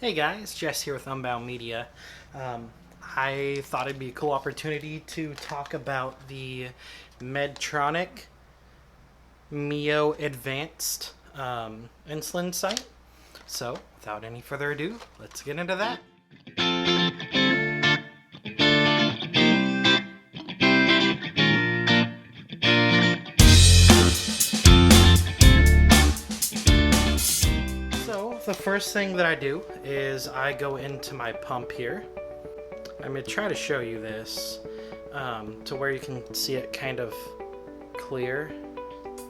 Hey guys, Jess here with Unbound Media. I thought it'd be a cool opportunity to talk about the Medtronic Mio Advanced insulin site. So, without any further ado, let's get into that. So, the first thing that I do is I go into my pump here. I'm going to try to show you this to where you can see it kind of clear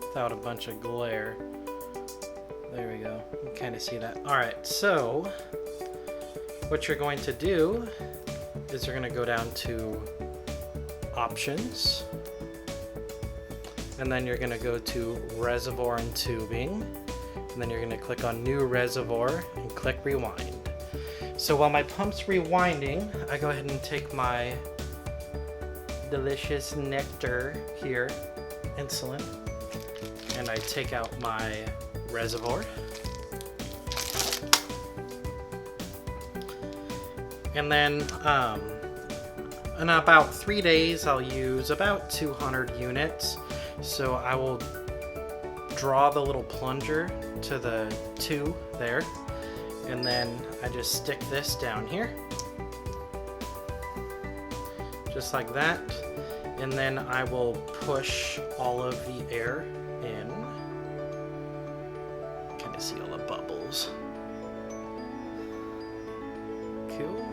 without a bunch of glare. There we go. You can kind of see that. Alright, so what you're going to do is you're going to go down to Options, and then you're going to go to Reservoir and Tubing, and then you're going to click on New Reservoir and click Rewind. So while my pump's rewinding, I go ahead and take my delicious nectar here, insulin, and I take out my reservoir. And then in about 3 days, I'll use about 200 units. So I will draw the little plunger to the 2 there, and then I just stick this down here, just like that, and then I will push all of the air in. Kind of see all the bubbles. Cool.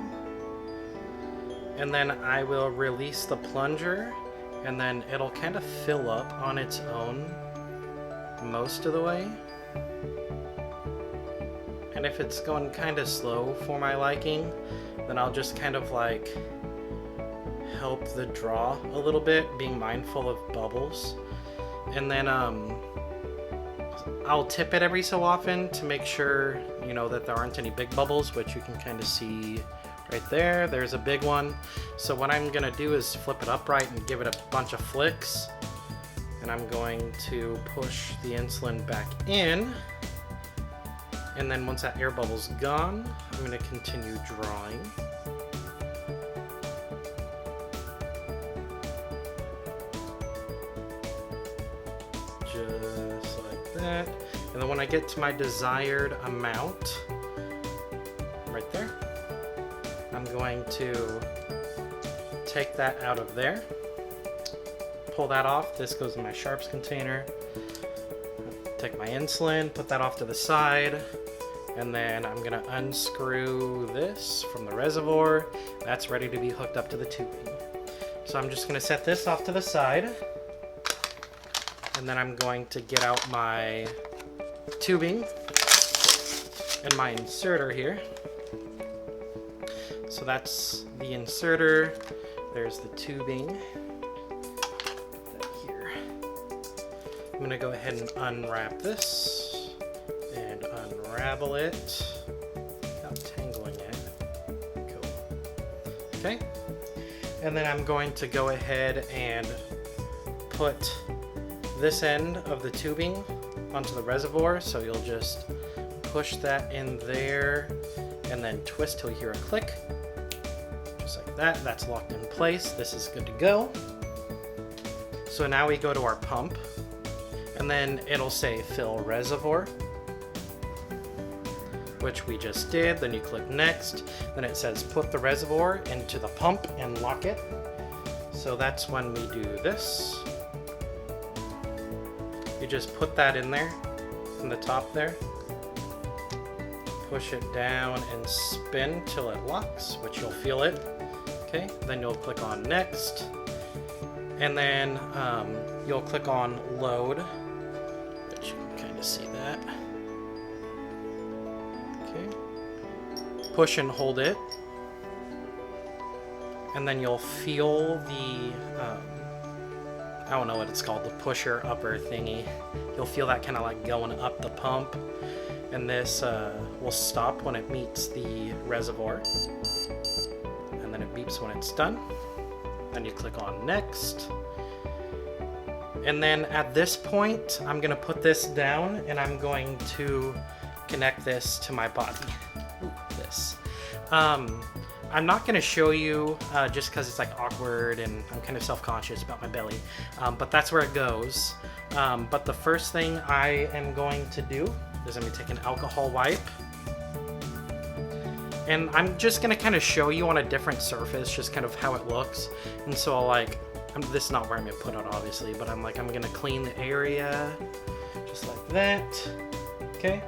And then I will release the plunger, and then it'll kind of fill up on its own most of the way. And if it's going kind of slow for my liking, then I'll just kind of like help the draw a little bit, being mindful of bubbles. And then I'll tip it every so often to make sure, you know, that there aren't any big bubbles, which you can kind of see right there. There's a big one. So what I'm gonna do is flip it upright and give it a bunch of flicks. And I'm going to push the insulin back in. And then once that air bubble's gone, I'm going to continue drawing. Just like that. And then when I get to my desired amount, right there, I'm going to take that out of there. Pull that off. This goes in my sharps container. Take my insulin, put that off to the side, and then I'm gonna unscrew this from the reservoir. That's ready to be hooked up to the tubing. So I'm just gonna set this off to the side, and then I'm going to get out my tubing and my inserter here. So that's the inserter, there's the tubing. I'm going to go ahead and unwrap this and unravel it without tangling it. Cool. Okay. And then I'm going to go ahead and put this end of the tubing onto the reservoir. So you'll just push that in there and then twist till you hear a click. Just like that. That's locked in place. This is good to go. So now we go to our pump. And then it'll say fill reservoir, which we just did. Then you click next. Then it says put the reservoir into the pump and lock it. So that's when we do this. You just put that in there, in the top there. Push it down and spin till it locks, which you'll feel it. Okay, then you'll click on next. And then you'll click on load. You can kind of see that. Okay. Push and hold it. And then you'll feel the, I don't know what it's called, the pusher upper thingy. You'll feel that kind of like going up the pump. And this will stop when it meets the reservoir. And then it beeps when it's done. Then you click on next. And then at this point, I'm going to put this down and I'm going to connect this to my body. Ooh, this. I'm not going to show you just because it's like awkward and I'm kind of self-conscious about my belly, but that's where it goes. But the first thing I am going to do is I'm going to take an alcohol wipe, and I'm just going to kind of show you on a different surface just kind of how it looks. And so I'll like, this is not where I'm going to put it obviously, but I'm going to clean the area just like that. Okay.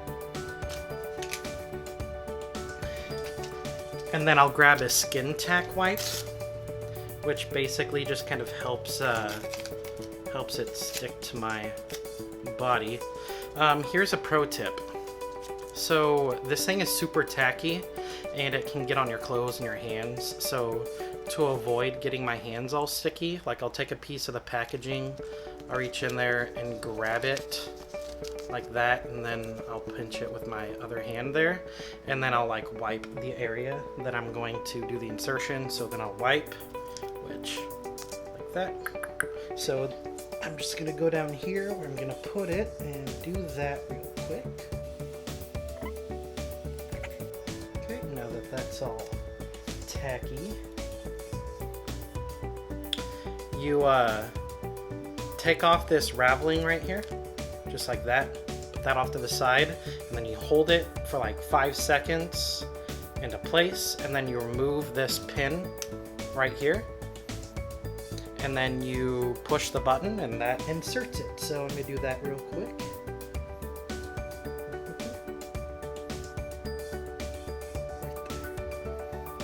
And then I'll grab a skin tack wipe, which basically just kind of helps it stick to my body. Here's a pro tip. So this thing is super tacky and it can get on your clothes and your hands. So to avoid getting my hands all sticky, like I'll take a piece of the packaging, I'll reach in there and grab it like that, and then I'll pinch it with my other hand there, and then I'll like wipe the area that I'm going to do the insertion. So then I'll wipe, which like that. So I'm just gonna go down here where I'm gonna put it and do that real quick. Okay, now that that's all tacky, you take off this raveling right here, just like that. Put that off to the side, and then you hold it for like 5 seconds into place, and then you remove this pin right here, and then you push the button and that inserts it. So let me do that real quick.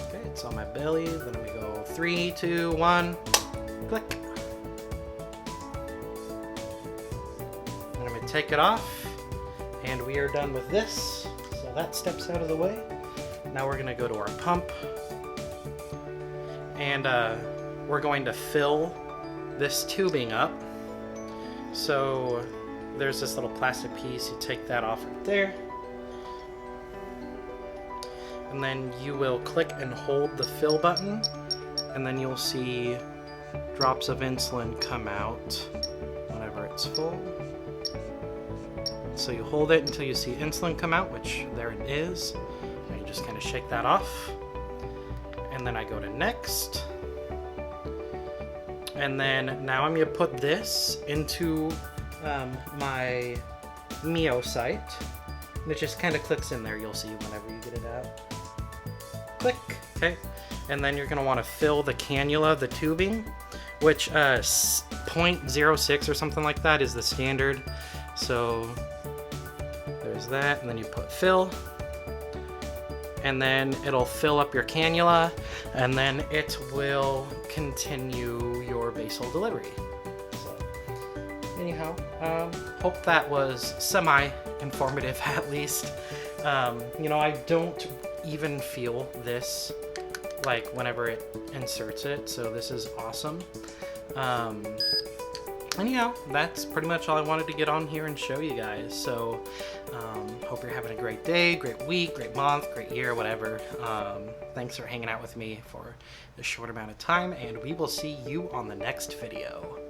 Okay, it's on my belly. Then we go 3, 2, 1, click. And I'm gonna take it off, and we are done with this. So that step's out of the way. Now we're gonna go to our pump, and we're going to fill this tubing up. So there's this little plastic piece, you take that off right there, and then you will click and hold the fill button, and then you'll see drops of insulin come out whenever it's full. So you hold it until you see insulin come out, which there it is, and you just kind of shake that off. And then I go to next. And then now I'm going to put this into my myocyte. And it just kind of clicks in there, you'll see whenever you get it out. Click, okay. And then you're going to want to fill the cannula, the tubing, which 0.06 or something like that is the standard. So there's that, and then you put fill. And then it'll fill up your cannula, and then it will continue your basal delivery. So, anyhow, hope that was semi-informative at least. You know, I don't even feel this like whenever it inserts it, so this is awesome. Anyhow, that's pretty much all I wanted to get on here and show you guys. So, hope you're having a great day, great week, great month, great year, whatever. Thanks for hanging out with me for this short amount of time, and we will see you on the next video.